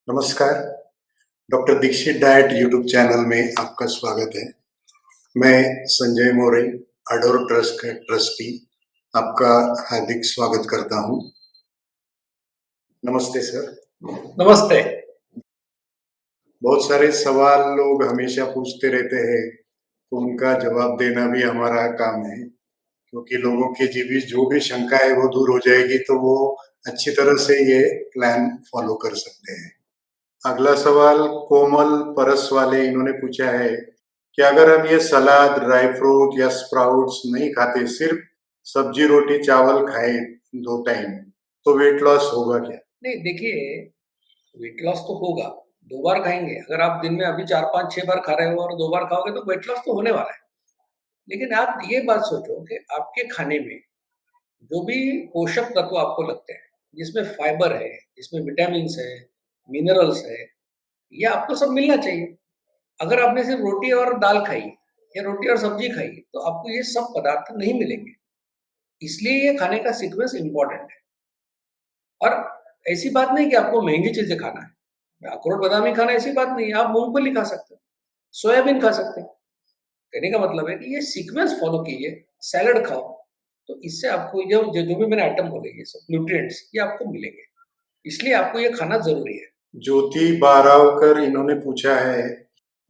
नमस्कार, doctor Dixit diet YouTube channel में आपका स्वागत है। मैं संजय मौर्य, अडोर ट्रस्ट का ट्रस्टी, आपका हार्दिक स्वागत करता हूँ। नमस्ते सर। नमस्ते। बहुत सारे सवाल लोग हमेशा पूछते रहते हैं, तो उनका जवाब देना भी हमारा काम है, क्योंकि लोगों की जो भी शंका है वो दूर हो जाएगी, तो वो अच्छी तरह से ये प्लान फॉलो कर सकते हैं। अगला सवाल कोमल परस वाले इन्होंने पूछा है कि अगर हम ये सलाद, ड्राई फ्रूट या स्प्राउट्स नहीं खाते, सिर्फ सब्जी, रोटी, चावल खाए 2 टाइम, तो वेट लॉस होगा क्या? नहीं देखिए, वेट लॉस तो होगा, 2 बार खाएँगे। अगर आप दिन में अभी 4, 5, 6 बार खा रहे हो और 2 बार खाओगे तो वेट लॉस तो होने वाला है। लेकिन आप ये बात सोचो कि आपके खाने में जो भी पोषक तत्व आपको लगते हैं, जिसमें फाइबर है, जिसमें विटामिन्स है, मिनरल्स है, ये आपको सब मिलना चाहिए। अगर आपने सिर्फ रोटी और दाल खाई या रोटी और सब्जी खाई, तो आपको ये सब पदार्थ नहीं मिलेंगे। इसलिए ये खाने का सीक्वेंस इम्पोर्टेंट है। और ऐसी बात नहीं कि आपको महँगी चीज़ें खाना है। अखरोट बादाम ही खाना है ऐसी बात नहीं है, आप मूँगफली खा सकते हो, सोयाबीन खा सकते हो। कहने का मतलब है कि ये सीक्वेंस फ़ॉलो कीजिए, सैलेड खाओ, तो इससे आपको जो भी मैंने आइटम बोले ये सब न्यूट्रिएंट्स ये आपको मिलेंगे। इसलिए आपको ये खाना ज़रूरी है। ज्योति बारावकर इन्होंने पूछा है,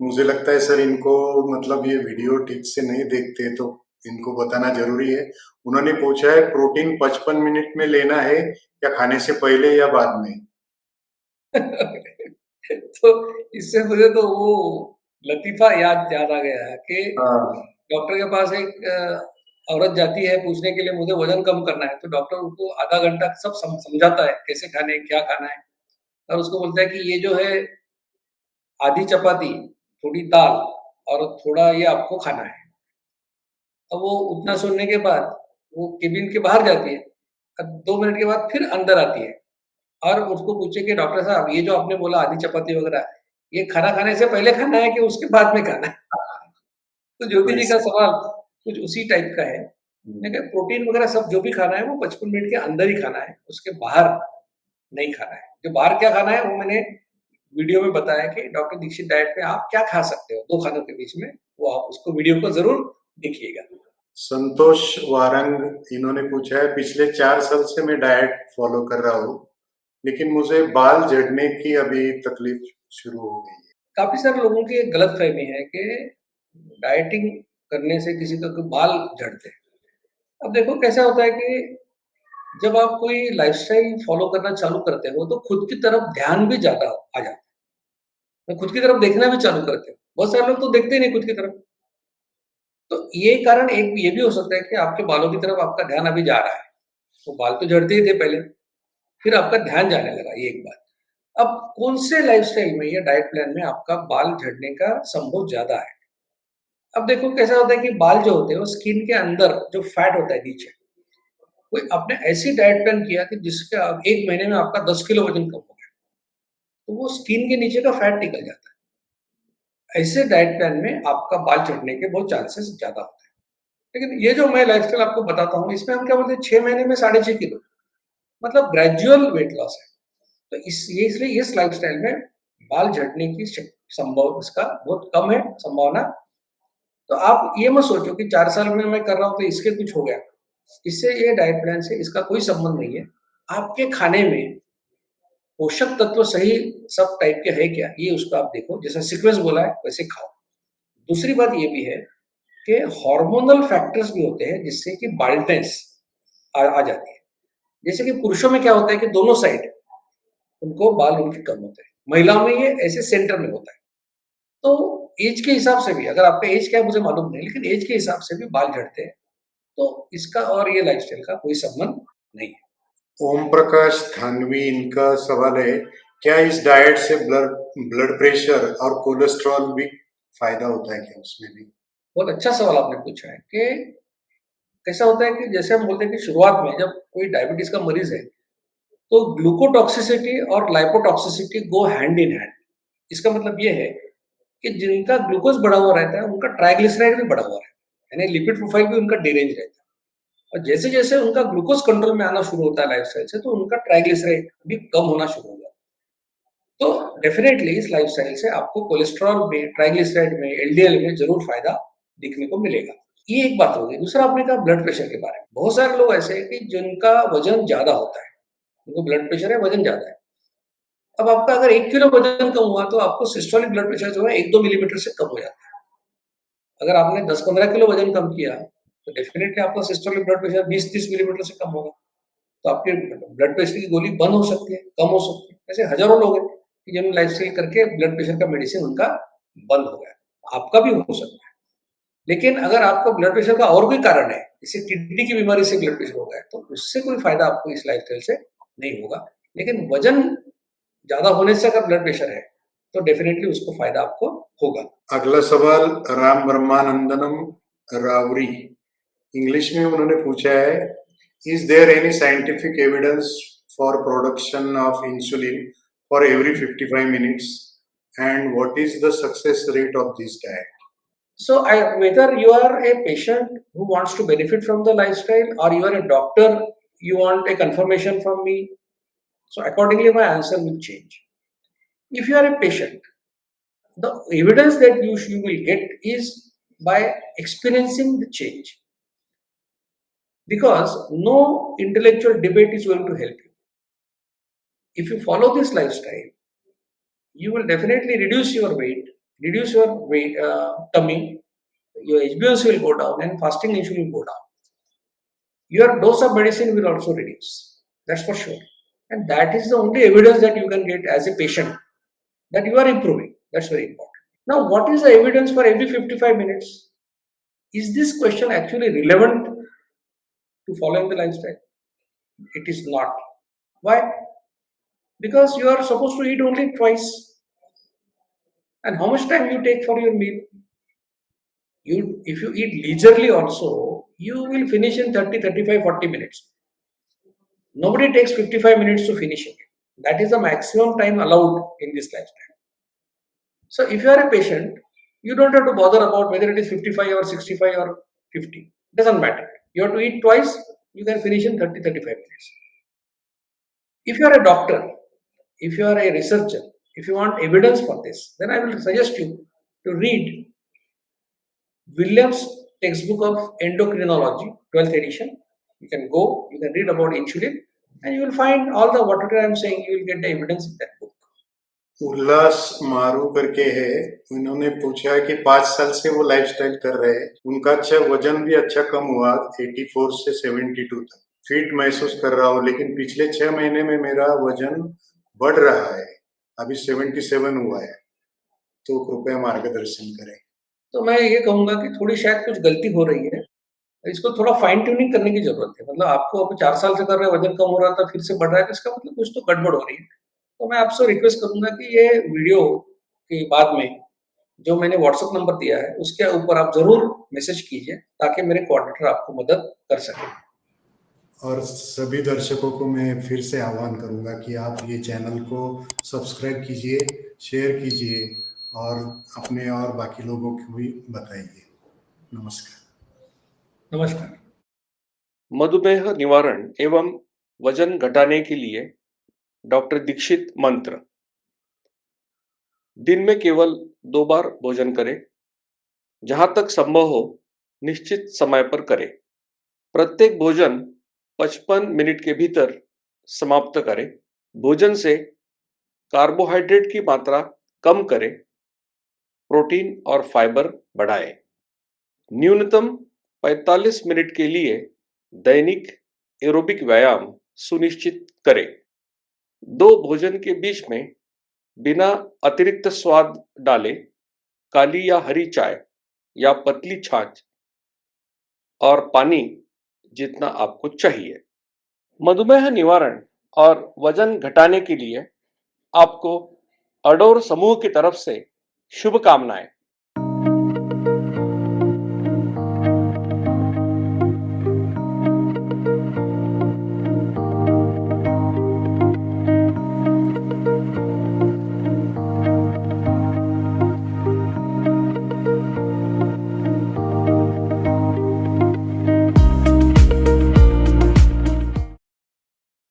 मुझे लगता है सर इनको मतलब ये वीडियो ठीक से नहीं देखते, तो इनको बताना ज़रूरी है। उन्होंने पूछा है प्रोटीन 55 मिनट में लेना है या खाने से पहले या बाद में? तो इससे मुझे तो वो लतीफ़ा याद याद आ गया है कि हाँ। डॉक्टर के पास एक औरत जाती है पूछने के लिए मुझे वज़न कम करना है, तो डॉक्टर उनको आधा घंटा सब समझाता है, कैसे खाना है, क्या खाना है और उसको बोलता है कि ये जो है आधी चपाती, थोड़ी दाल और थोड़ा ये आपको खाना है। अब वो उतना सुनने के बाद वो केबिन के बाहर जाती है। अब 2 मिनट के बाद फिर अंदर आती है और उसको पूछे कि डॉक्टर साहब ये जो आपने बोला आधी चपाती वग़ैरह, ये खाना खाने से पहले खाना है कि उसके बाद में खाना है? तो ज्योति जी का वैसे सवाल कुछ उसी टाइप का है। हुँ। मैंने कहा प्रोटीन वग़ैरह सब जो भी खाना है वो 55 मिनट के अंदर ही खाना है, उसके बाहर नहीं खाना है। जो बाहर क्या खाना है वो मैंने वीडियो में बताया कि डॉक्टर दीक्षित डाइट में आप क्या खा सकते हो 2 खानों के बीच में, वो आप उसको वीडियो को ज़रूर देखिएगा। संतोष वारंग इन्होंने पूछा है, पिछले 4 साल से मैं डाइट फॉलो कर रहा हूँ, लेकिन मुझे बाल झड़ने की अभी तकलीफ शुरू हो गई है। काफ़ी सारे लोगों की एक गलतफ़हमी है कि डाइटिंग करने से किसी का कोई बाल झड़ते हैं। अब देखो कैसा होता है कि जब आप कोई लाइफ़स्टाइल फ़ॉलो करना चालू करते हो, तो खुद की तरफ ध्यान भी ज़्यादा आ जाता है। तो खुद की तरफ देखना भी चालू करते हो। बहुत सारे लोग तो देखते ही नहीं खुद की तरफ। तो ये कारण एक ये भी हो सकता है कि आपके बालों की तरफ आपका ध्यान अभी जा रहा है। तो बाल तो झड़ते ही थे पहले, फिर आपका ध्यान जाने लगा, ये एक बात। अब कौन से लाइफ़स्टाइल में या डाइट प्लान में आपका बाल झड़ने का संभव ज़्यादा है? अब देखो कैसा होता है कि बाल जो होते हैं वो स्किन के अंदर जो फैट होता है नीचे, कोई आपने ऐसी डाइट प्लान किया कि जिसका 1 महीने में आपका 10 किलो वज़न कम हो गया, तो वो स्किन के नीचे का फैट निकल जाता है। ऐसे डाइट प्लान में आपका बाल झड़ने के बहुत चांसेस ज़्यादा होते हैं। लेकिन ये जो मैं लाइफ़स्टाइल आपको बताता हूँ, इसमें हम क्या बोलते हैं 6 महीने में 6.5 किलो, मतलब ग्रेजुअल वेट लॉस है। तो इसलिए इस लाइफ़स्टाइल में बाल झड़ने की संभव इसका बहुत कम है संभावना। तो आप ये मत सोचो कि 4 साल में मैं कर रहा हूँ तो इसके कुछ हो गया। इससे ये डाइट प्लान से इसका कोई संबंध नहीं है। आपके खाने में पोषक तत्व सही सब टाइप के है क्या? ये उसको आप देखो, जैसा सीक्वेंस बोला है वैसे खाओ। दूसरी बात ये भी है कि हार्मोनल फैक्टर्स भी होते हैं जिससे कि बाल्डनेस आ जाती है। जैसे कि पुरुषों में क्या होता है कि दोनों साइड उनको बाल उनके कम होते हैं। महिलाओं में ये ऐसे सेंटर में होता है। तो ऐज के हिसाब से भी अगर आपका ऐज क्या है मुझे मालूम नहीं, लेकिन ऐज के हिसाब से भी बाल झड़ते हैं। तो इसका और ये लाइफ़स्टाइल का कोई संबंध नहीं है। ओम प्रकाश थानवी इनका सवाल है, क्या इस डाइट से ब्लड ब्लड प्रेशर और कोलेस्ट्रॉल भी फ़ायदा होता है क्या उसमें भी? बहुत अच्छा सवाल आपने पूछा है कि कैसा होता है कि जैसे हम बोलते हैं कि शुरुआत में जब कोई डायबिटीज़ का मरीज़ है, तो ग्लूकोटॉक्सिसिटी और लाइपोटॉक्सिसिटी गो हैंड इन हैंड। इसका मतलब ये है कि जिनका ग्लूकोज़ बढ़ा हुआ रहता है, उनका ट्राइग्लिसराइड भी बढ़ा हुआ रहता है। यानी लिपिड प्रोफाइल भी उनका डिरेंज रहता है। और जैसे-जैसे उनका ग्लूकोज़ कंट्रोल में आना शुरू होता है लाइफ़स्टाइल से, तो उनका ट्राइग्लिसराइड भी कम होना शुरू हो जाता है। तो डेफिनेटली इस लाइफस्टाइल से आपको कोलेस्ट्रॉल में, ट्राइग्लिसराइड में, एलडीएल में जरूर फायदा दिखने को मिलेगा। ये एक बात हो गई। दूसरा आपने कहा ब्लड प्रेशर के बारे में। बहुत सारे लोग ऐसे हैं कि जिनका वजन ज्यादा होता है, उनको ब्लड प्रेशर है, वजन ज्यादा है। अब आपका अगर 1 किलो वजन कम हुआ तो आपको सिस्टोलिक ब्लड प्रेशर जो है 1-2 मिलीमीटर से कम हो जाता है। अगर आपने 10-15 किलो वजन कम किया तो डेफिनेटली आपका सिस्टोलिक ब्लड प्रेशर 20-30 मिलीमीटर से कम होगा। तो आपके ब्लड प्रेशर की गोली बंद हो सकती है, कम हो सकती है। ऐसे हजारों लोग हैं कि जिन्होंने लाइफस्टाइल करके ब्लड प्रेशर का मेडिसिन उनका बंद हो गया। आपका भी हो सकता है। लेकिन अगर आपको ब्लड प्रेशर का और कोई कारण है, जैसे किडनी की बीमारी से ब्लड प्रेशर हो गया है, तो उससे कोई फायदा आपको इस लाइफस्टाइल से नहीं होगा। लेकिन वजन ज्यादा होने से अगर ब्लड प्रेशर है तो डेफिनेटली उसको फायदा आपको होगा। अगला सवाल राम ब्रह्मानंदनम रावरी, इंग्लिश में उन्होंने पूछा है, is there any scientific evidence for production of insulin for every 55 minutes and what is the success rate of this diet? So, whether you are a patient who wants to benefit from the lifestyle or you are a doctor, you want a confirmation from me. So, accordingly, my answer will change. If you are a patient, the evidence that you will get is by experiencing the change. Because no intellectual debate is going to help you. If you follow this lifestyle, you will definitely reduce your weight, reduce your weight, tummy, your HbA1c will go down and fasting insulin will go down. Your dose of medicine will also reduce. That's for sure. And that is the only evidence that you can get as a patient that you are improving. That's very important. Now, what is the evidence for every 55 minutes? Is this question actually relevant to following the lifestyle? It is not. Why? Because you are supposed to eat only twice. And how much time you take for your meal? If you eat leisurely also, you will finish in 30, 35, 40 minutes. Nobody takes 55 minutes to finish it. That is the maximum time allowed in this lifestyle. So if you are a patient, you don't have to bother about whether it is 55 or 65 or 50. It doesn't matter. You have to eat twice, you can finish in 30, 35 minutes. If you are a doctor, if you are a researcher, if you want evidence for this, then I will suggest you to read Williams' textbook of endocrinology, 12th edition. You can go, you can read about insulin, and you will find all the whatever I am saying, you will get the evidence in that book. उल्लास मारू करके है, उन्होंने पूछा कि 5 साल से वो lifestyle कर रहे हैं, उनका अच्छा वजन भी अच्छा कम हुआ, 84 से 72 तक फिट महसूस कर रहा हूँ, लेकिन पिछले 6 महीने में मेरा वजन बढ़ रहा है, अभी 77 हुआ है, तो कृपया मार्गदर्शन करें। तो मैं ये कहूंगा कि थोड़ी शायद कुछ गलती हो रही है, इसको थोड़ा फाइन ट्यूनिंग करने की जरूरत है। मतलब आपको अब 4 साल से कर रहे हैं, वजन कम हो रहा था, फिर से बढ़ रहा है, तो इसका मतलब कुछ तो गड़बड़ हो रही है। तो मैं आपसे रिक्वेस्ट करूंगा कि ये वीडियो के बाद में जो मैंने व्हाट्सएप नंबर दिया है उसके ऊपर आप जरूर मैसेज कीजिए ताकि मेरे कोऑर्डिनेटर आपको मदद कर सके। और सभी दर्शकों को मैं फिर से आह्वान करूंगा कि आप ये चैनल को सब्सक्राइब कीजिए, शेयर कीजिए और अपने और बाकी लोगों को भी बताइए। नमस्कार। नमस्कार। मधुमेह निवारण एवं वजन घटाने के लिए डॉक्टर दीक्षित मंत्र। दिन में केवल 2 बार भोजन करें। जहां तक संभव हो निश्चित समय पर करें। प्रत्येक भोजन 55 मिनट के भीतर समाप्त करें। भोजन से कार्बोहाइड्रेट की मात्रा कम करें। प्रोटीन और फाइबर बढ़ाएं। न्यूनतम 45 मिनट के लिए दैनिक एरोबिक व्यायाम सुनिश्चित करें। 2 भोजन के बीच में बिना अतिरिक्त स्वाद डाले काली या हरी चाय या पतली छाछ और पानी जितना आपको चाहिए। मधुमेह निवारण और वजन घटाने के लिए आपको अडोर समूह की तरफ से शुभकामनाएं।